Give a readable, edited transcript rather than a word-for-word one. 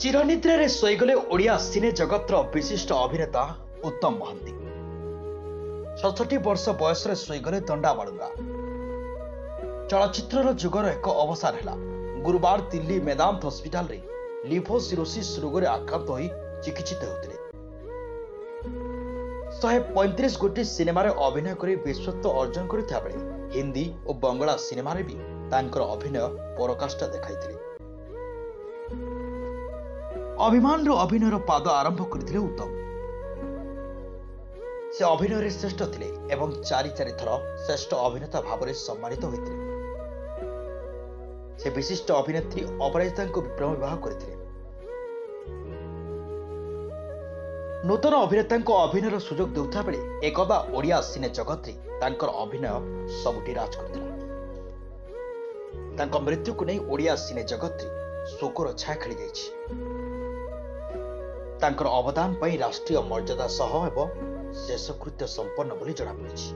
ଚିରନିଦ୍ରାରେ ଶୋଇଗଲେ ଓଡ଼ିଆ ସିନେ ଜଗତର ବିଶିଷ୍ଟ ଅଭିନେତା ଉତ୍ତମ ମହାନ୍ତି। 67 ବର୍ଷ ବୟସରେ ଶୋଇଗଲେ ଦଣ୍ଡାବାଳୁଙ୍ଗା। ଚଳଚ୍ଚିତ୍ରର ଯୁଗର ଏକ ଅବସାନ ହେଲା। ଗୁରୁବାର ଦିଲ୍ଲୀ ମେଦାନ୍ତ ହସ୍ପିଟାଲରେ ଲିଭୋସିରୋସିସ୍ ରୋଗରେ ଆକ୍ରାନ୍ତ ହୋଇ ଚିକିତ୍ସିତ ହେଉଥିଲେ। 135 ଗୋଟି ସିନେମାରେ ଅଭିନୟ କରି ବିଶ୍ୱତ୍ୱ ଅର୍ଜନ କରିଥିବା ବେଳେ ହିନ୍ଦୀ ଓ ବଙ୍ଗଳା ସିନେମାରେ ବି ତାଙ୍କର ଅଭିନୟ ପରାକାଷ୍ଠା ଦେଖାଇଥିଲେ। ଅଭିମାନର ଅଭିନୟର ପାଦ ଆରମ୍ଭ କରିଥିଲେ ଉତ୍ତମ। ସେ ଅଭିନୟରେ ଶ୍ରେଷ୍ଠ ଥିଲେ ଏବଂ ଚାରି ଥର ଶ୍ରେଷ୍ଠ ଅଭିନେତା ଭାବରେ ସମ୍ମାନିତ ହୋଇଥିଲେ। ସେ ବିଶିଷ୍ଟ ଅଭିନେତ୍ରୀ ଅପରାଜିତାଙ୍କୁ ପ୍ରେମ ବିବାହ କରିଥିଲେ। ନୂତନ ଅଭିନେତାଙ୍କୁ ଅଭିନୟର ସୁଯୋଗ ଦେଉଥିବା ବେଳେ ଏକଦା ଓଡ଼ିଆ ସିନେ ଜଗତରେ ତାଙ୍କର ଅଭିନୟ ସବୁଠି ରାଜ କରିଥିଲା। ତାଙ୍କ ମୃତ୍ୟୁକୁ ନେଇ ଓଡ଼ିଆ ସିନେ ଜଗତରେ ଶୋକର ଛାୟା ଖେଳିଯାଇଛି। ତାଙ୍କର ଅବଦାନ ପାଇଁ ରାଷ୍ଟ୍ରୀୟ ମର୍ଯ୍ୟାଦା ସହ ଏବଂ ଶେଷକୃତ୍ୟ ସମ୍ପନ୍ନ ବୋଲି ଜଣାପଡ଼ିଛି।